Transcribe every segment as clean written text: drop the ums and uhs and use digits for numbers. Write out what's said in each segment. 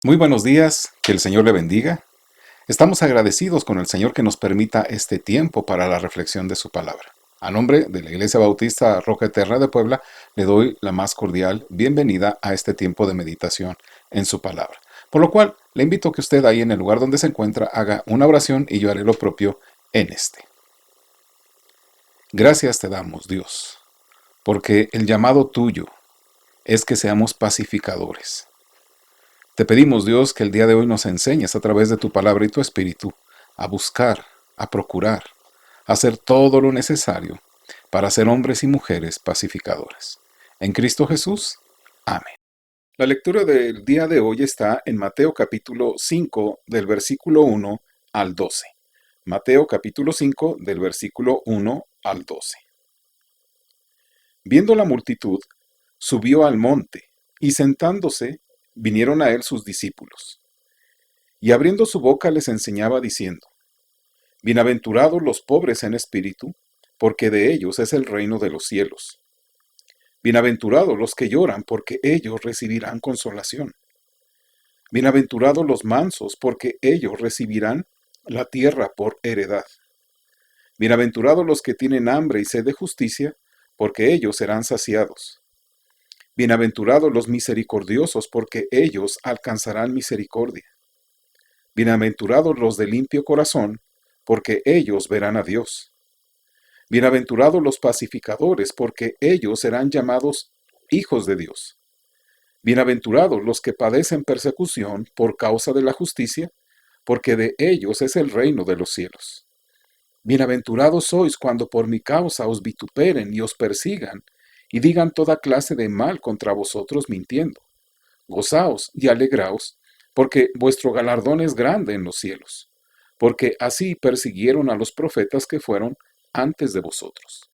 Muy buenos días, que el Señor le bendiga. Estamos agradecidos con el Señor que nos permita este tiempo para la reflexión de su palabra. A nombre de la Iglesia Bautista Roca Eterna de Puebla, le doy la más cordial bienvenida a este tiempo de meditación en su palabra. Por lo cual, le invito a que usted ahí en el lugar donde se encuentra haga una oración y yo haré lo propio en este. Gracias te damos, Dios, porque el llamado tuyo es que seamos pacificadores. Te pedimos, Dios, que el día de hoy nos enseñes a través de tu palabra y tu espíritu a buscar, a procurar, a hacer todo lo necesario para ser hombres y mujeres pacificadores. En Cristo Jesús. Amén. La lectura del día de hoy está en Mateo capítulo 5 del versículo 1 al 12. Mateo capítulo 5 del versículo 1 al 12. Viendo la multitud, subió al monte, y sentándose, vinieron a él sus discípulos. Y abriendo su boca les enseñaba diciendo, Bienaventurados los pobres en espíritu, porque de ellos es el reino de los cielos. Bienaventurados los que lloran, porque ellos recibirán consolación. Bienaventurados los mansos, porque ellos recibirán la tierra por heredad. Bienaventurados los que tienen hambre y sed de justicia, porque ellos serán saciados. Bienaventurados los misericordiosos, porque ellos alcanzarán misericordia. Bienaventurados los de limpio corazón, porque ellos verán a Dios. Bienaventurados los pacificadores, porque ellos serán llamados hijos de Dios. Bienaventurados los que padecen persecución por causa de la justicia, porque de ellos es el reino de los cielos. Bienaventurados sois cuando por mi causa os vituperen y os persigan, y digan toda clase de mal contra vosotros mintiendo. Gozaos y alegraos, porque vuestro galardón es grande en los cielos, porque así persiguieron a los profetas que fueron antes de vosotros.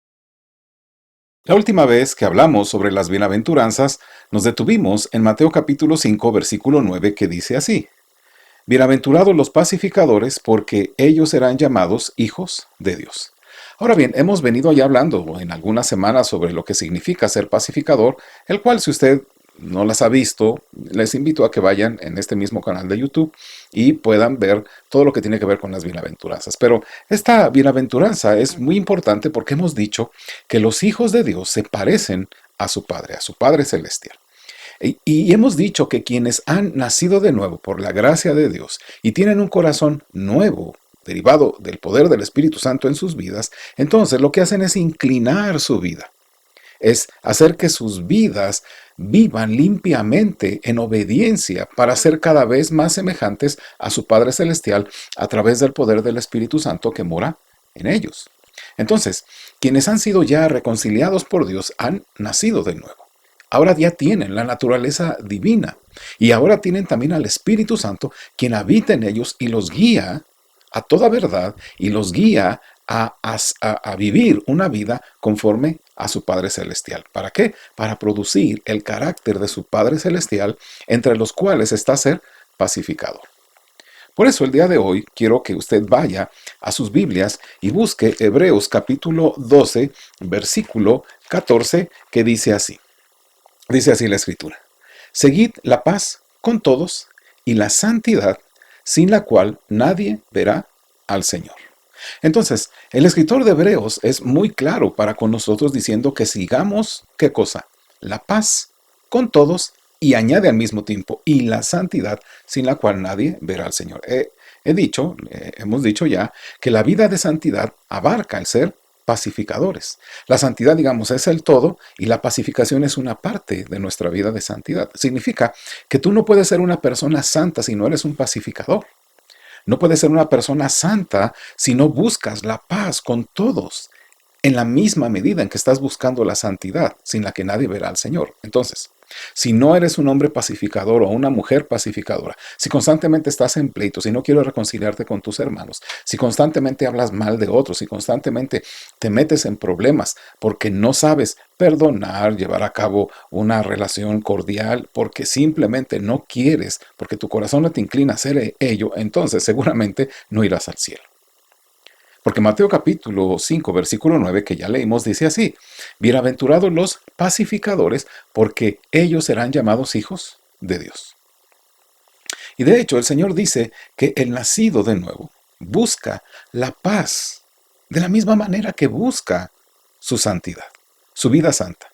La última vez que hablamos sobre las bienaventuranzas, nos detuvimos en Mateo capítulo 5, versículo 9, que dice así: Bienaventurados los pacificadores, porque ellos serán llamados hijos de Dios. Ahora bien, hemos venido ya hablando en algunas semanas sobre lo que significa ser pacificador, el cual si usted no las ha visto, les invito a que vayan en este mismo canal de YouTube y puedan ver todo lo que tiene que ver con las bienaventuranzas. Pero esta bienaventuranza es muy importante porque hemos dicho que los hijos de Dios se parecen a su Padre Celestial. Y hemos dicho que quienes han nacido de nuevo por la gracia de Dios y tienen un corazón nuevo, derivado del poder del Espíritu Santo en sus vidas, entonces lo que hacen es inclinar su vida, es hacer que sus vidas vivan limpiamente en obediencia para ser cada vez más semejantes a su Padre Celestial a través del poder del Espíritu Santo que mora en ellos. Entonces, quienes han sido ya reconciliados por Dios han nacido de nuevo. Ahora ya tienen la naturaleza divina y ahora tienen también al Espíritu Santo quien habita en ellos y los guía a toda verdad y los guía a vivir una vida conforme a su Padre Celestial. ¿Para qué? Para producir el carácter de su Padre Celestial, entre los cuales está ser pacificador. Por eso el día de hoy quiero que usted vaya a sus Biblias y busque Hebreos capítulo 12, versículo 14, que dice así. Dice así la Escritura: Seguid la paz con todos y la santidad, sin la cual nadie verá al Señor. Entonces, el escritor de Hebreos es muy claro para con nosotros diciendo que sigamos, ¿qué cosa? La paz con todos y añade al mismo tiempo, y la santidad sin la cual nadie verá al Señor. Hemos dicho ya que la vida de santidad abarca el ser pacificadores. La santidad, digamos, es el todo y la pacificación es una parte de nuestra vida de santidad. Significa que tú no puedes ser una persona santa si no eres un pacificador. No puedes ser una persona santa si no buscas la paz con todos, en la misma medida en que estás buscando la santidad, sin la que nadie verá al Señor. Entonces, si no eres un hombre pacificador o una mujer pacificadora, si constantemente estás en pleitos, si no quieres reconciliarte con tus hermanos, si constantemente hablas mal de otros, si constantemente te metes en problemas porque no sabes perdonar, llevar a cabo una relación cordial, porque simplemente no quieres, porque tu corazón no te inclina a hacer ello, entonces seguramente no irás al cielo. Porque Mateo capítulo 5, versículo 9, que ya leímos, dice así: Bienaventurados los pacificadores, porque ellos serán llamados hijos de Dios. Y de hecho, el Señor dice que el nacido de nuevo busca la paz de la misma manera que busca su santidad, su vida santa,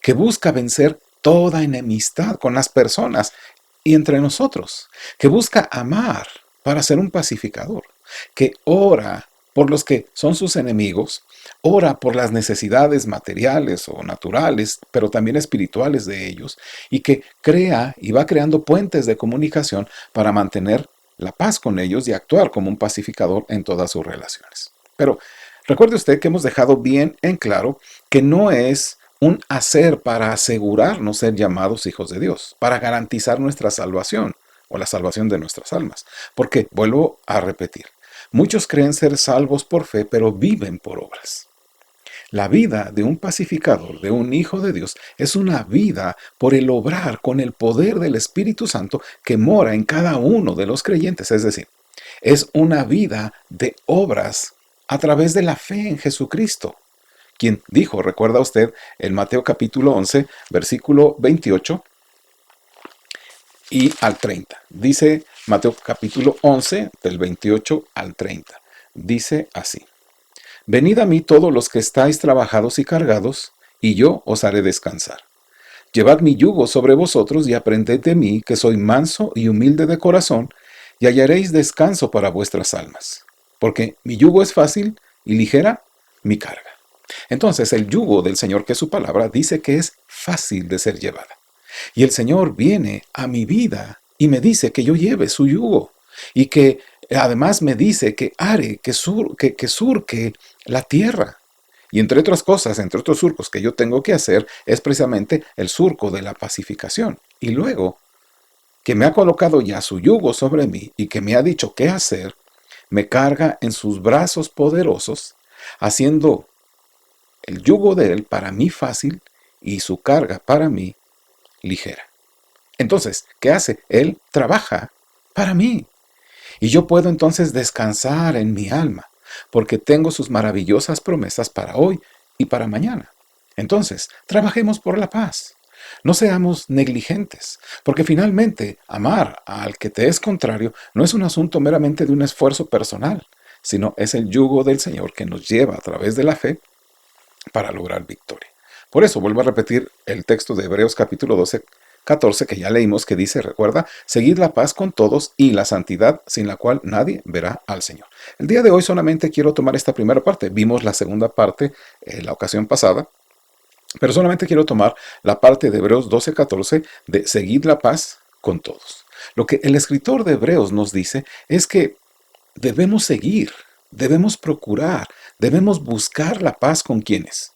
que busca vencer toda enemistad con las personas y entre nosotros, que busca amar para ser un pacificador, que ora por los que son sus enemigos, ora por las necesidades materiales o naturales, pero también espirituales de ellos, y que crea y va creando puentes de comunicación para mantener la paz con ellos y actuar como un pacificador en todas sus relaciones. Pero recuerde usted que hemos dejado bien en claro que no es un hacer para asegurarnos ser llamados hijos de Dios, para garantizar nuestra salvación o la salvación de nuestras almas. Porque, vuelvo a repetir, muchos creen ser salvos por fe, pero viven por obras. La vida de un pacificador, de un hijo de Dios, es una vida por el obrar con el poder del Espíritu Santo que mora en cada uno de los creyentes. Es decir, es una vida de obras a través de la fe en Jesucristo, quien dijo, recuerda usted, en Mateo capítulo 11, versículo 28 y al 30. Dice Mateo capítulo 11, del 28 al 30. Dice así: Venid a mí todos los que estáis trabajados y cargados, y yo os haré descansar. Llevad mi yugo sobre vosotros y aprended de mí, que soy manso y humilde de corazón, y hallaréis descanso para vuestras almas. Porque mi yugo es fácil y ligera mi carga. Entonces el yugo del Señor, que es su palabra, dice que es fácil de ser llevada. Y el Señor viene a mi vida y me dice que yo lleve su yugo. Y que además me dice que haré, que surque la tierra. Y entre otras cosas, entre otros surcos que yo tengo que hacer, es precisamente el surco de la pacificación. Y luego, que me ha colocado ya su yugo sobre mí y que me ha dicho qué hacer, me carga en sus brazos poderosos, haciendo el yugo de él para mí fácil y su carga para mí ligera. Entonces, ¿qué hace? Él trabaja para mí. Y yo puedo entonces descansar en mi alma, porque tengo sus maravillosas promesas para hoy y para mañana. Entonces, trabajemos por la paz. No seamos negligentes, porque finalmente amar al que te es contrario no es un asunto meramente de un esfuerzo personal, sino es el yugo del Señor que nos lleva a través de la fe para lograr victoria. Por eso vuelvo a repetir el texto de Hebreos capítulo 12, 14 que ya leímos, que dice, recuerda, seguid la paz con todos y la santidad, sin la cual nadie verá al Señor. El día de hoy solamente quiero tomar esta primera parte. Vimos la segunda parte la ocasión pasada, pero solamente quiero tomar la parte de Hebreos 12, 14 de seguid la paz con todos. Lo que el escritor de Hebreos nos dice es que debemos seguir, debemos procurar, debemos buscar la paz con quienes.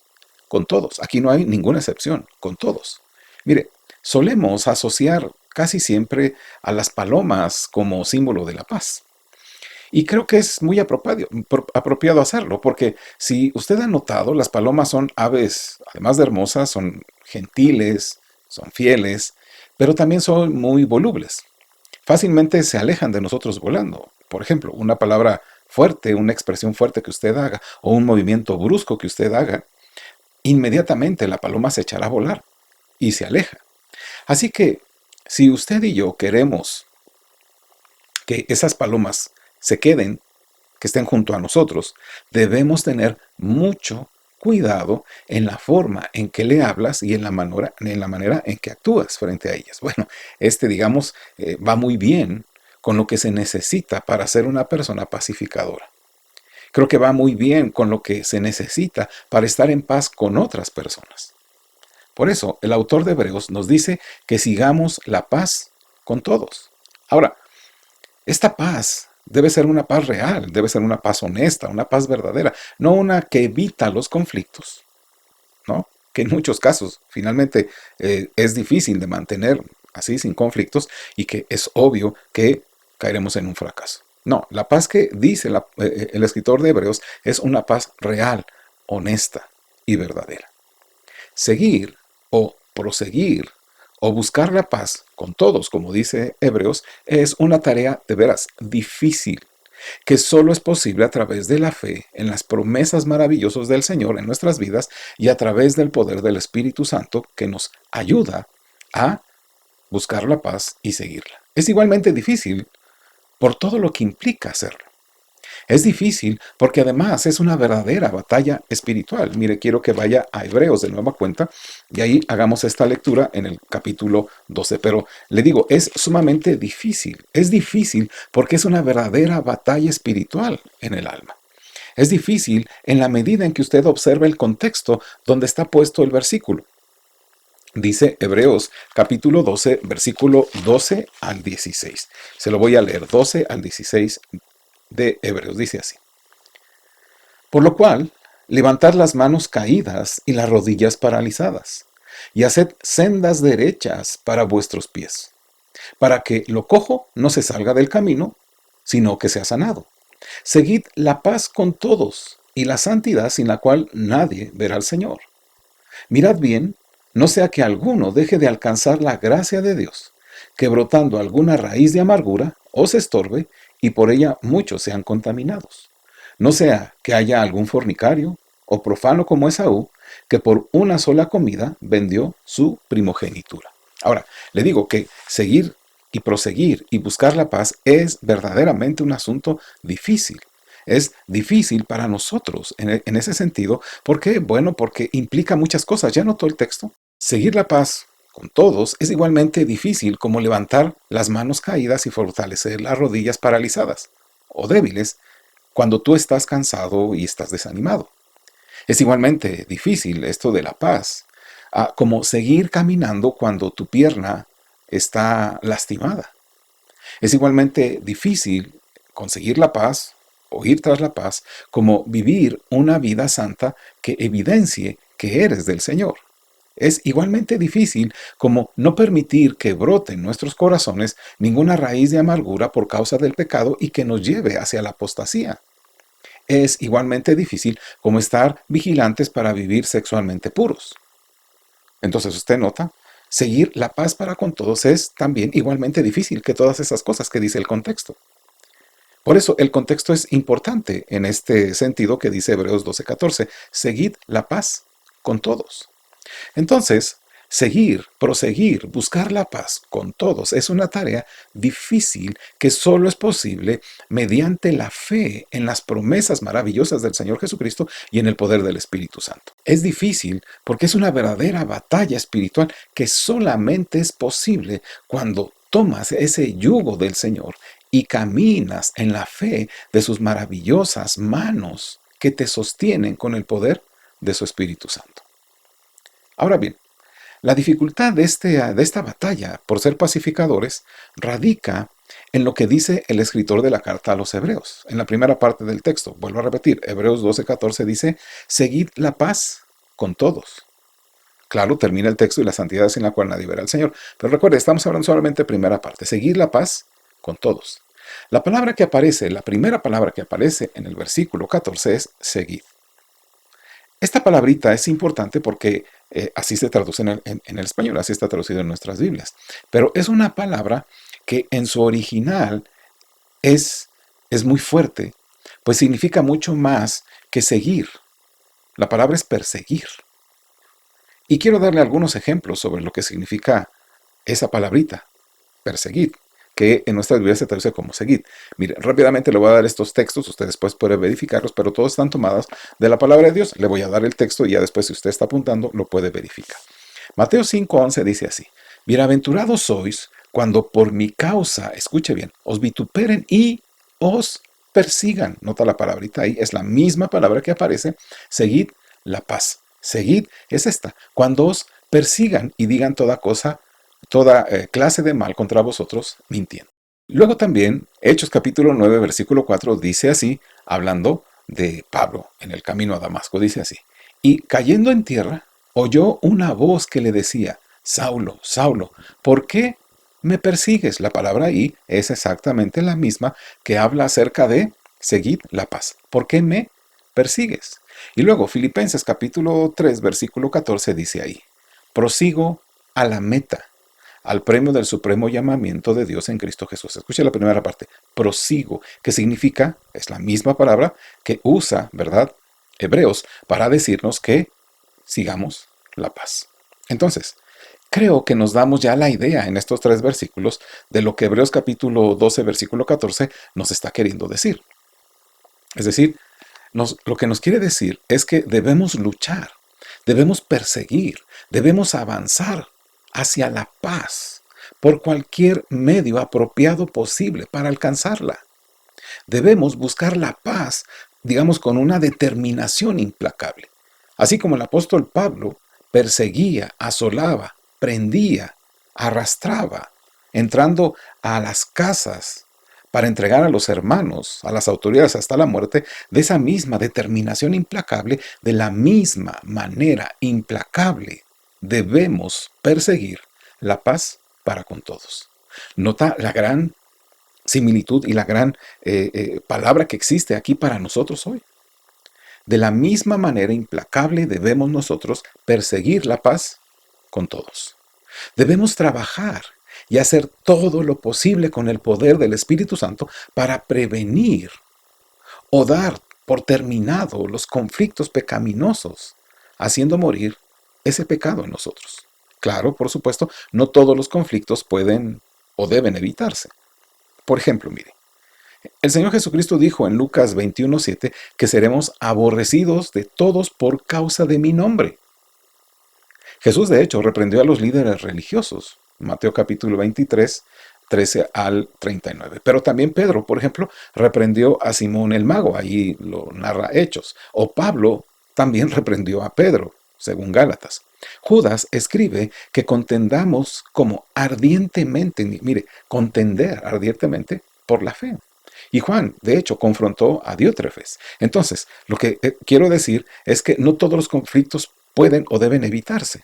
Con todos. Aquí no hay ninguna excepción. Con todos. Mire, solemos asociar casi siempre a las palomas como símbolo de la paz. Y creo que es muy apropiado hacerlo, porque si usted ha notado, las palomas son aves, además de hermosas, son gentiles, son fieles, pero también son muy volubles. Fácilmente se alejan de nosotros volando. Por ejemplo, una palabra fuerte, una expresión fuerte que usted haga, o un movimiento brusco que usted haga, inmediatamente la paloma se echará a volar y se aleja. Así que, si usted y yo queremos que esas palomas se queden, que estén junto a nosotros, debemos tener mucho cuidado en la forma en que le hablas y en la manera en que actúas frente a ellas. Bueno, digamos, va muy bien con lo que se necesita para ser una persona pacificadora. Creo que va muy bien con lo que se necesita para estar en paz con otras personas. Por eso, el autor de Hebreos nos dice que sigamos la paz con todos. Ahora, esta paz debe ser una paz real, debe ser una paz honesta, una paz verdadera, no una que evita los conflictos, ¿no? Que en muchos casos finalmente es difícil de mantener así sin conflictos y que es obvio que caeremos en un fracaso. No, la paz que dice el escritor de Hebreos es una paz real, honesta y verdadera. Seguir o proseguir o buscar la paz con todos, como dice Hebreos, es una tarea de veras difícil, que solo es posible a través de la fe en las promesas maravillosas del Señor en nuestras vidas y a través del poder del Espíritu Santo que nos ayuda a buscar la paz y seguirla. Es igualmente difícil por todo lo que implica hacerlo. Es difícil porque además es una verdadera batalla espiritual. Mire, quiero que vaya a Hebreos de nueva cuenta y ahí hagamos esta lectura en el capítulo 12. Pero le digo, es sumamente difícil. Es difícil porque es una verdadera batalla espiritual en el alma. Es difícil en la medida en que usted observa el contexto donde está puesto el versículo. Dice Hebreos capítulo 12, versículo 12 al 16. Se lo voy a leer, 12 al 16 de Hebreos. Dice así. Por lo cual, levantad las manos caídas y las rodillas paralizadas, y haced sendas derechas para vuestros pies, para que lo cojo no se salga del camino, sino que sea sanado. Seguid la paz con todos y la santidad sin la cual nadie verá al Señor. Mirad bien, no sea que alguno deje de alcanzar la gracia de Dios, que brotando alguna raíz de amargura os estorbe y por ella muchos sean contaminados. No sea que haya algún fornicario o profano como Esaú, que por una sola comida vendió su primogenitura. Ahora, le digo que seguir y proseguir y buscar la paz es verdaderamente un asunto difícil. Es difícil para nosotros en ese sentido. ¿Por qué? Bueno, porque implica muchas cosas. ¿Ya notó el texto? Seguir la paz con todos es igualmente difícil como levantar las manos caídas y fortalecer las rodillas paralizadas o débiles cuando tú estás cansado y estás desanimado. Es igualmente difícil esto de la paz, como seguir caminando cuando tu pierna está lastimada. Es igualmente difícil conseguir la paz o ir tras la paz, como vivir una vida santa que evidencie que eres del Señor. Es igualmente difícil como no permitir que brote en nuestros corazones ninguna raíz de amargura por causa del pecado y que nos lleve hacia la apostasía. Es igualmente difícil como estar vigilantes para vivir sexualmente puros. Entonces usted nota, seguir la paz para con todos es también igualmente difícil que todas esas cosas que dice el contexto. Por eso el contexto es importante en este sentido que dice Hebreos 12:14, seguid la paz con todos. Entonces, seguir, proseguir, buscar la paz con todos es una tarea difícil que solo es posible mediante la fe en las promesas maravillosas del Señor Jesucristo y en el poder del Espíritu Santo. Es difícil porque es una verdadera batalla espiritual que solamente es posible cuando tomas ese yugo del Señor y caminas en la fe de sus maravillosas manos que te sostienen con el poder de su Espíritu Santo. Ahora bien, la dificultad de esta batalla por ser pacificadores radica en lo que dice el escritor de la carta a los Hebreos. En la primera parte del texto, vuelvo a repetir, Hebreos 12:14 dice, seguid la paz con todos. Claro, termina el texto y la santidad sin la cual nadie verá al Señor. Pero recuerde, estamos hablando solamente de primera parte, seguir la paz con todos. La palabra que aparece, la primera palabra que aparece en el versículo 14 es seguid. Esta palabrita es importante porque así se traduce en el español, así está traducido en nuestras Biblias. Pero es una palabra que en su original es muy fuerte, pues significa mucho más que seguir. La palabra es perseguir. Y quiero darle algunos ejemplos sobre lo que significa esa palabrita, perseguir, que en nuestra Biblia se traduce como seguir. Mire, rápidamente le voy a dar estos textos, usted después puede verificarlos, pero todos están tomados de la palabra de Dios. Le voy a dar el texto y ya después, si usted está apuntando, lo puede verificar. Mateo 5:11 dice así, bienaventurados sois cuando por mi causa, escuche bien, os vituperen y os persigan. Nota la palabrita ahí, es la misma palabra que aparece, seguid la paz. Seguid es esta, cuando os persigan y digan toda clase de mal contra vosotros, mintiendo. Luego también, Hechos capítulo 9, versículo 4, dice así, hablando de Pablo en el camino a Damasco, dice así, y cayendo en tierra, oyó una voz que le decía, Saulo, Saulo, ¿por qué me persigues? La palabra ahí es exactamente la misma que habla acerca de seguid la paz. ¿Por qué me persigues? Y luego, Filipenses capítulo 3, versículo 14 dice ahí, prosigo a la meta, al premio del supremo llamamiento de Dios en Cristo Jesús. Escuche la primera parte, prosigo, que significa, es la misma palabra que usa, ¿verdad? Hebreos, para decirnos que sigamos la paz. Entonces, Creo que nos damos ya la idea en estos 3 versículos de lo que Hebreos capítulo 12, versículo 14 nos está queriendo decir. Es decir, lo que nos quiere decir es que debemos luchar, debemos perseguir, debemos avanzar hacia la paz por cualquier medio apropiado posible para alcanzarla. Debemos buscar la paz, digamos, con una determinación implacable. Así como el apóstol Pablo perseguía, asolaba, prendía, arrastraba, entrando a las casas para entregar a los hermanos, a las autoridades hasta la muerte, de esa misma determinación implacable, de la misma manera implacable, debemos perseguir la paz para con todos. Nota la gran similitud y la gran palabra que existe aquí para nosotros hoy. De la misma manera implacable debemos nosotros perseguir la paz con todos. Debemos trabajar y hacer todo lo posible con el poder del Espíritu Santo para prevenir o dar por terminado los conflictos pecaminosos, haciendo morir ese pecado en nosotros. Claro, por supuesto, no todos los conflictos pueden o deben evitarse. Por ejemplo, mire, el Señor Jesucristo dijo en Lucas 21:7 que seremos aborrecidos de todos por causa de mi nombre. Jesús, de hecho, reprendió a los líderes religiosos. Mateo capítulo 23, 13 al 39. Pero también Pedro, por ejemplo, reprendió a Simón el mago. Ahí lo narra Hechos. O Pablo también reprendió a Pedro, según Gálatas. Judas escribe que contendamos como ardientemente, mire, contender ardientemente por la fe. Y Juan, de hecho, confrontó a Diótrefes. Entonces, lo que quiero decir es que no todos los conflictos pueden o deben evitarse.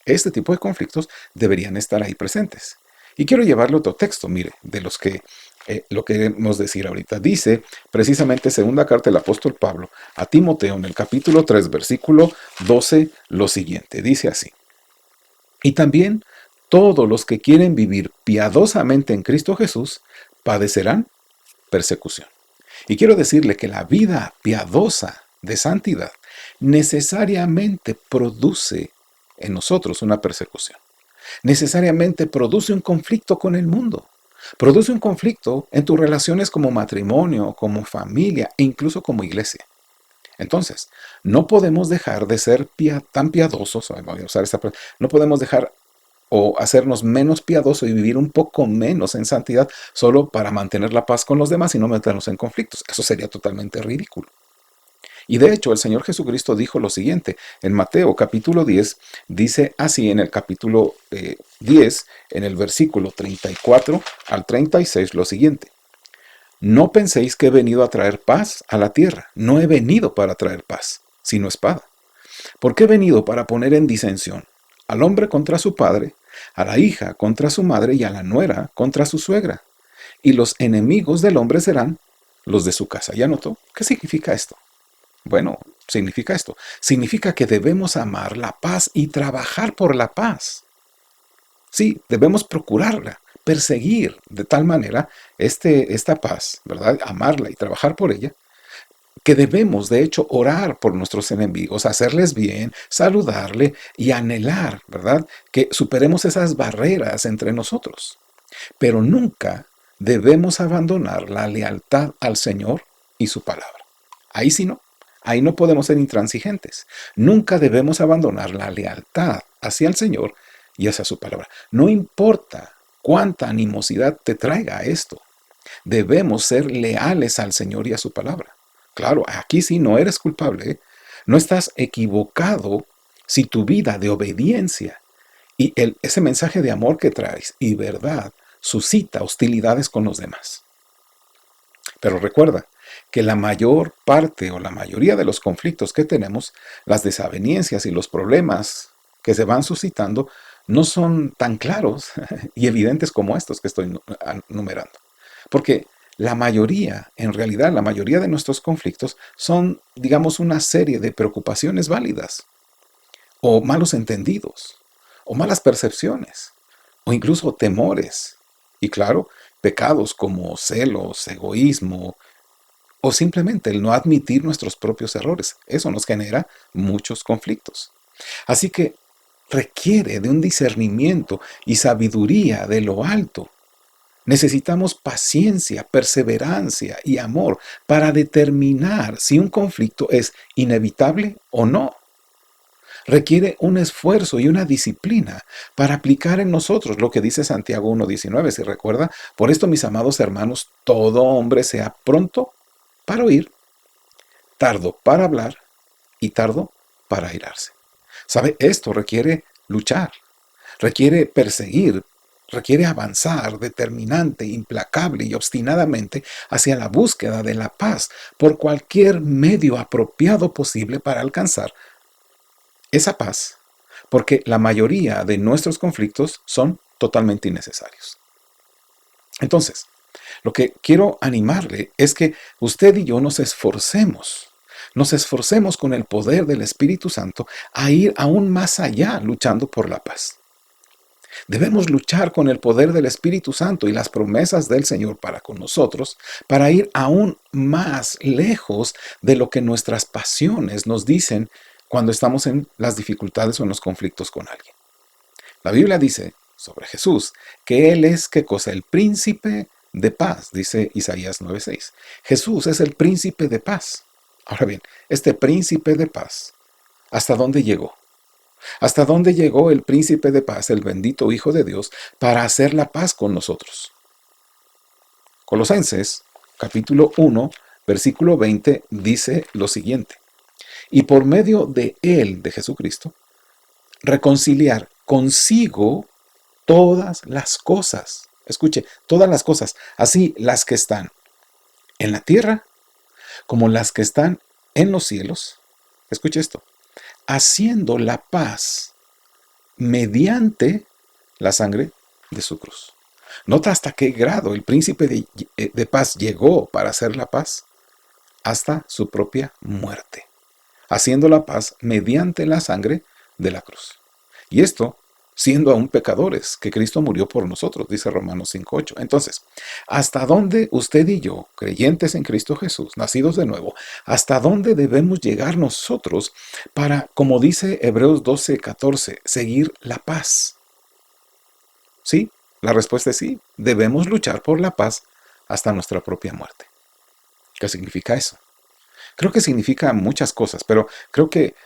Este tipo de conflictos deberían estar ahí presentes. Y quiero llevarle otro texto, mire, de los que lo queremos decir ahorita. Dice precisamente segunda carta del apóstol Pablo a Timoteo en el capítulo 3, versículo 12, lo siguiente. Dice así: y también todos los que quieren vivir piadosamente en Cristo Jesús padecerán persecución. Y quiero decirle que la vida piadosa de santidad necesariamente produce en nosotros una persecución. Necesariamente produce un conflicto con el mundo. Produce un conflicto en tus relaciones como matrimonio, como familia e incluso como iglesia. Entonces, no podemos dejar de ser tan piadosos, voy a usar esta palabra, no podemos dejar o hacernos menos piadosos y vivir un poco menos en santidad solo para mantener la paz con los demás y no meternos en conflictos. Eso sería totalmente ridículo. Y de hecho, el Señor Jesucristo dijo lo siguiente, en Mateo capítulo 10, dice así en el capítulo 10, en el versículo 34 al 36, lo siguiente: no penséis que he venido a traer paz a la tierra, no he venido para traer paz, sino espada. Porque he venido para poner en disensión al hombre contra su padre, a la hija contra su madre y a la nuera contra su suegra. Y los enemigos del hombre serán los de su casa. ¿Ya notó? ¿Qué significa esto? Bueno, significa esto. Significa que debemos amar la paz y trabajar por la paz. Sí, debemos procurarla, perseguir de tal manera esta paz, ¿verdad? Amarla y trabajar por ella, que debemos, de hecho, orar por nuestros enemigos, hacerles bien, saludarle y anhelar, ¿verdad? Que superemos esas barreras entre nosotros. Pero nunca debemos abandonar la lealtad al Señor y su palabra. Ahí sí no. Ahí no podemos ser intransigentes. Nunca debemos abandonar la lealtad hacia el Señor y hacia su palabra. No importa cuánta animosidad te traiga esto. Debemos ser leales al Señor y a su palabra. Claro, aquí sí no eres culpable, ¿eh? No estás equivocado si tu vida de obediencia y ese mensaje de amor que traes y verdad suscita hostilidades con los demás. Pero recuerda que la mayor parte o la mayoría de los conflictos que tenemos, las desavenencias y los problemas que se van suscitando, no son tan claros y evidentes como estos que estoy numerando. Porque la mayoría, en realidad, la mayoría de nuestros conflictos son, digamos, una serie de preocupaciones válidas, o malos entendidos, o malas percepciones, o incluso temores. Y claro, pecados como celos, egoísmo, o simplemente el no admitir nuestros propios errores. Eso nos genera muchos conflictos. Así que requiere de un discernimiento y sabiduría de lo alto. Necesitamos paciencia, perseverancia y amor para determinar si un conflicto es inevitable o no. Requiere un esfuerzo y una disciplina para aplicar en nosotros lo que dice Santiago 1:19, si recuerda. Por esto, mis amados hermanos, todo hombre sea pronto para oír, tardo para hablar y tardo para airarse. ¿Sabe? Esto requiere luchar, requiere perseguir, requiere avanzar determinante, implacable y obstinadamente hacia la búsqueda de la paz por cualquier medio apropiado posible para alcanzar esa paz, porque la mayoría de nuestros conflictos son totalmente innecesarios. Entonces, lo que quiero animarle es que usted y yo nos esforcemos con el poder del Espíritu Santo a ir aún más allá luchando por la paz. Debemos luchar con el poder del Espíritu Santo y las promesas del Señor para con nosotros, para ir aún más lejos de lo que nuestras pasiones nos dicen cuando estamos en las dificultades o en los conflictos con alguien. La Biblia dice sobre Jesús que Él es, ¿qué cosa? El príncipe de paz, dice Isaías 9:6. Jesús es el príncipe de paz. Ahora bien, este príncipe de paz, ¿hasta dónde llegó? ¿Hasta dónde llegó el príncipe de paz, el bendito Hijo de Dios, para hacer la paz con nosotros? Colosenses, capítulo 1, versículo 20, dice lo siguiente: y por medio de Él, de Jesucristo, reconciliar consigo todas las cosas. Escuche, todas las cosas, así las que están en la tierra como las que están en los cielos. Escuche esto: haciendo la paz mediante la sangre de su cruz. Nota hasta qué grado el príncipe de paz llegó para hacer la paz, hasta su propia muerte, haciendo la paz mediante la sangre de la cruz. Y esto siendo aún pecadores, que Cristo murió por nosotros, dice Romanos 5:8. Entonces, ¿hasta dónde usted y yo, creyentes en Cristo Jesús, nacidos de nuevo, hasta dónde debemos llegar nosotros para, como dice Hebreos 12:14, seguir la paz? ¿Sí? La respuesta es sí. Debemos luchar por la paz hasta nuestra propia muerte. ¿Qué significa eso? Creo que significa muchas cosas, pero creo que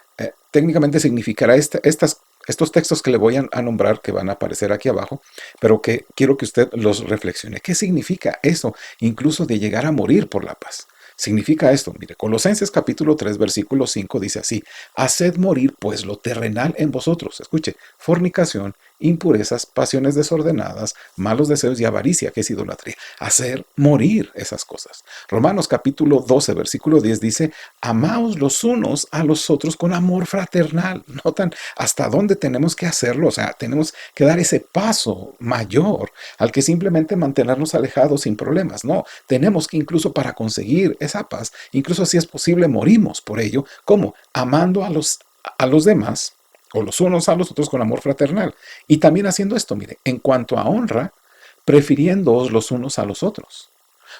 técnicamente significará estos textos que le voy a nombrar, que van a aparecer aquí abajo, pero que quiero que usted los reflexione. ¿Qué significa eso, incluso de llegar a morir por la paz? Significa esto, mire, Colosenses capítulo 3, versículo 5 dice así: haced morir pues lo terrenal en vosotros. Escuche: fornicación, impurezas, pasiones desordenadas, malos deseos y avaricia, que es idolatría. Hacer morir esas cosas. Romanos capítulo 12, versículo 10 dice: amaos los unos a los otros con amor fraternal. ¿Notan hasta dónde tenemos que hacerlo? O sea, tenemos que dar ese paso mayor al que simplemente mantenernos alejados sin problemas. No, tenemos que incluso para conseguir esa paz, incluso si es posible, morimos por ello. ¿Cómo? Amando a los demás, o los unos a los otros con amor fraternal. Y también haciendo esto, mire, en cuanto a honra, prefiriéndoos los unos a los otros.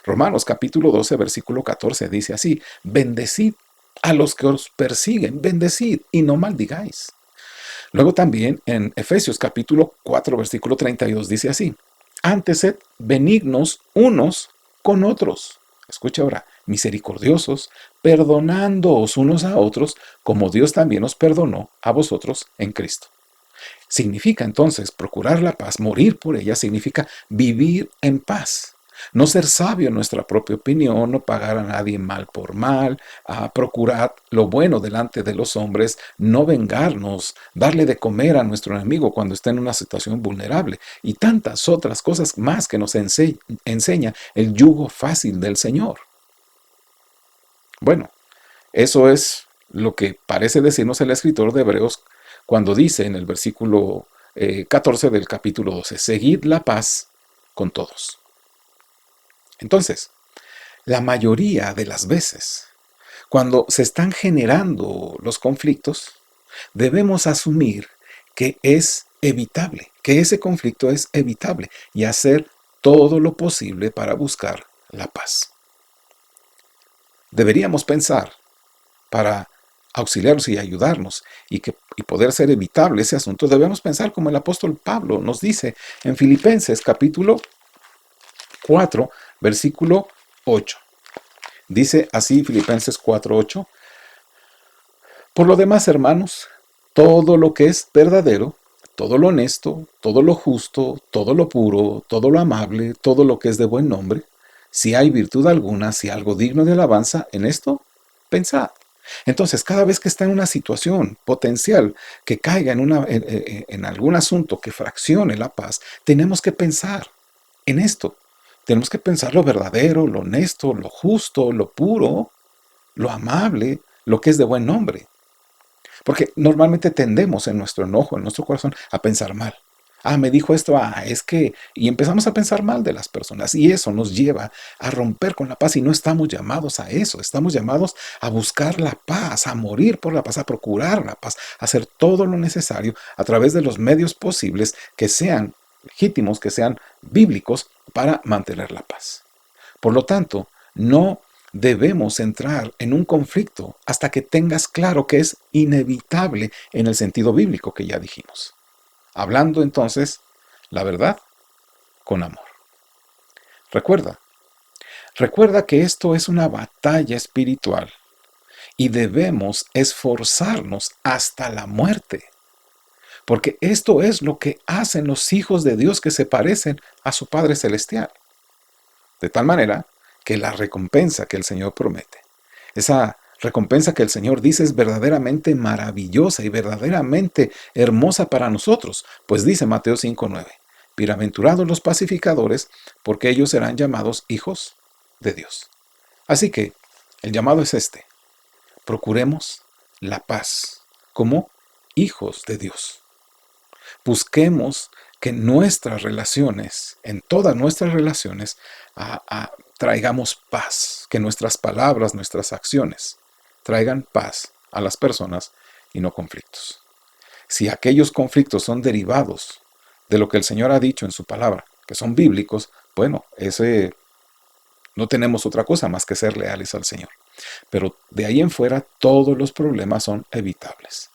Romanos capítulo 12, versículo 14 dice así: bendecid a los que os persiguen, bendecid y no maldigáis. Luego también en Efesios capítulo 4, versículo 32 dice así: antes sed benignos unos con otros. Escucha ahora: misericordiosos, perdonándoos unos a otros, como Dios también os perdonó a vosotros en Cristo. Significa entonces procurar la paz, morir por ella, significa vivir en paz. No ser sabio en nuestra propia opinión, no pagar a nadie mal por mal, procurar lo bueno delante de los hombres, no vengarnos, darle de comer a nuestro enemigo cuando está en una situación vulnerable y tantas otras cosas más que nos enseña el yugo fácil del Señor. Bueno, eso es lo que parece decirnos el escritor de Hebreos cuando dice en el versículo 14 del capítulo 12, seguid la paz con todos. Entonces, la mayoría de las veces, cuando se están generando los conflictos, debemos asumir que es evitable, que ese conflicto es evitable y hacer todo lo posible para buscar la paz. Deberíamos pensar, para auxiliarnos y ayudarnos y poder ser evitable ese asunto, debemos pensar como el apóstol Pablo nos dice en Filipenses capítulo 4, versículo 8. Dice así Filipenses 4:8: por lo demás, hermanos, todo lo que es verdadero, todo lo honesto, todo lo justo, todo lo puro, todo lo amable, todo lo que es de buen nombre, si hay virtud alguna, si algo digno de alabanza, en esto pensad. Entonces, cada vez que está en una situación potencial que caiga en algún asunto que fraccione la paz, tenemos que pensar en esto. Tenemos que pensar lo verdadero, lo honesto, lo justo, lo puro, lo amable, lo que es de buen nombre. Porque normalmente tendemos en nuestro enojo, en nuestro corazón, a pensar mal. Me dijo esto, es que... Y empezamos a pensar mal de las personas. Y eso nos lleva a romper con la paz. Y no estamos llamados a eso. Estamos llamados a buscar la paz, a morir por la paz, a procurar la paz, a hacer todo lo necesario a través de los medios posibles que sean legítimos, que sean bíblicos, para mantener la paz. Por lo tanto, no debemos entrar en un conflicto hasta que tengas claro que es inevitable en el sentido bíblico que ya dijimos. Hablando entonces la verdad con amor. Recuerda que esto es una batalla espiritual y debemos esforzarnos hasta la muerte, porque esto es lo que hacen los hijos de Dios que se parecen a su Padre Celestial. De tal manera que la recompensa que el Señor promete, esa recompensa que el Señor dice es verdaderamente maravillosa y verdaderamente hermosa para nosotros, pues dice Mateo 5:9, bienaventurados los pacificadores, porque ellos serán llamados hijos de Dios. Así que el llamado es este: procuremos la paz como hijos de Dios. Busquemos que nuestras relaciones, en todas nuestras relaciones, traigamos paz, que nuestras palabras, nuestras acciones traigan paz a las personas y no conflictos. Si aquellos conflictos son derivados de lo que el Señor ha dicho en su palabra, que son bíblicos, bueno, no tenemos otra cosa más que ser leales al Señor. Pero de ahí en fuera todos los problemas son evitables.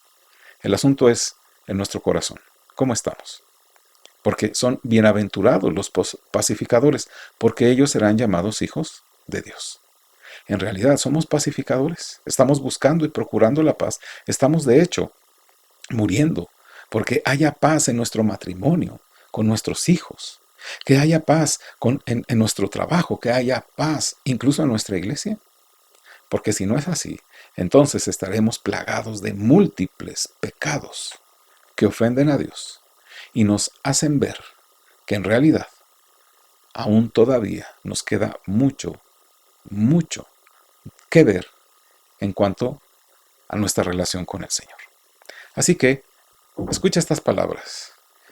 El asunto es en nuestro corazón. ¿Cómo estamos? Porque son bienaventurados los pacificadores, porque ellos serán llamados hijos de Dios. En realidad somos pacificadores, estamos buscando y procurando la paz, estamos de hecho muriendo porque haya paz en nuestro matrimonio, con nuestros hijos, que haya paz en nuestro trabajo, que haya paz incluso en nuestra iglesia. Porque si no es así, entonces estaremos plagados de múltiples pecados que ofenden a Dios y nos hacen ver que en realidad aún todavía nos queda mucho que ver en cuanto a nuestra relación con el Señor. Así que, escucha estas palabras.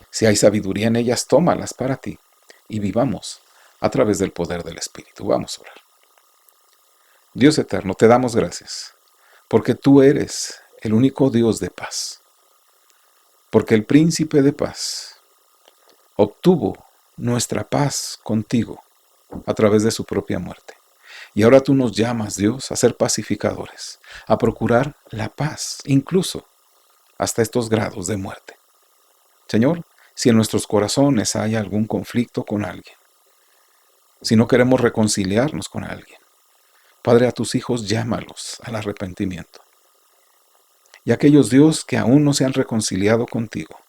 Si hay sabiduría en ellas, tómalas para ti y vivamos a través del poder del Espíritu. Vamos a orar. Dios eterno, te damos gracias, porque tú eres el único Dios de paz. Porque el príncipe de paz obtuvo nuestra paz contigo a través de su propia muerte. Y ahora tú nos llamas, Dios, a ser pacificadores, a procurar la paz, incluso hasta estos grados de muerte. Señor, si en nuestros corazones hay algún conflicto con alguien, si no queremos reconciliarnos con alguien, Padre, a tus hijos llámalos al arrepentimiento. Y aquellos, Dios, que aún no se han reconciliado contigo,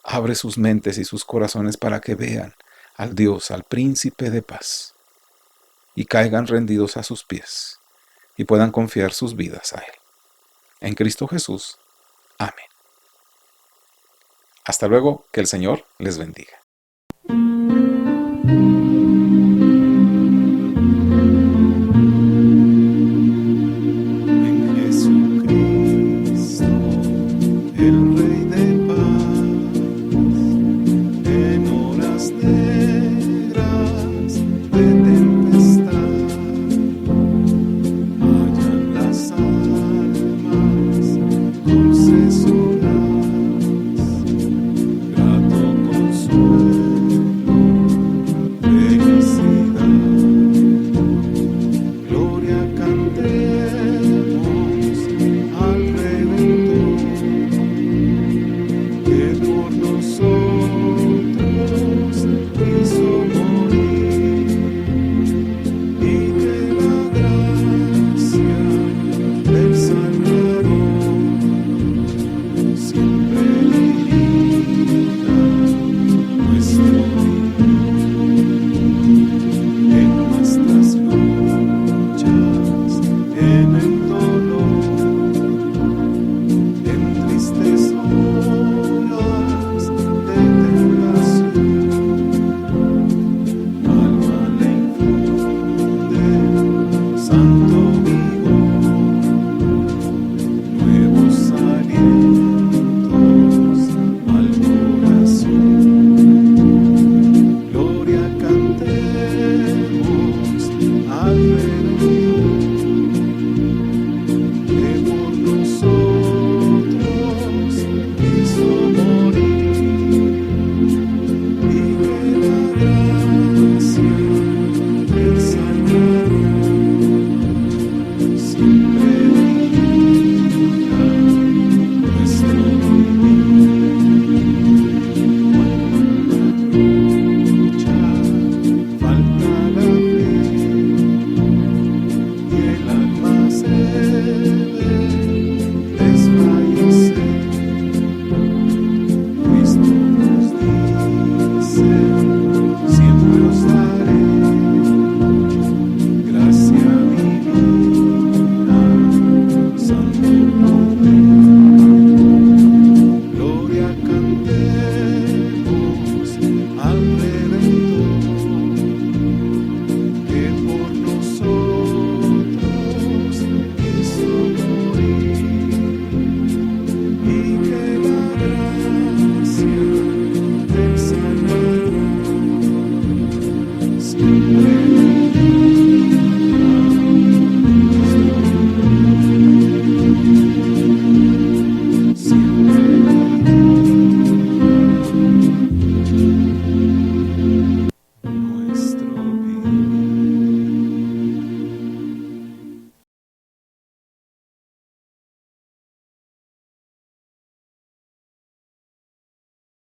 abre sus mentes y sus corazones para que vean al Dios, al príncipe de paz, y caigan rendidos a sus pies y puedan confiar sus vidas a Él. En Cristo Jesús. Amén. Hasta luego, que el Señor les bendiga. Dulces horas, grato consuelo.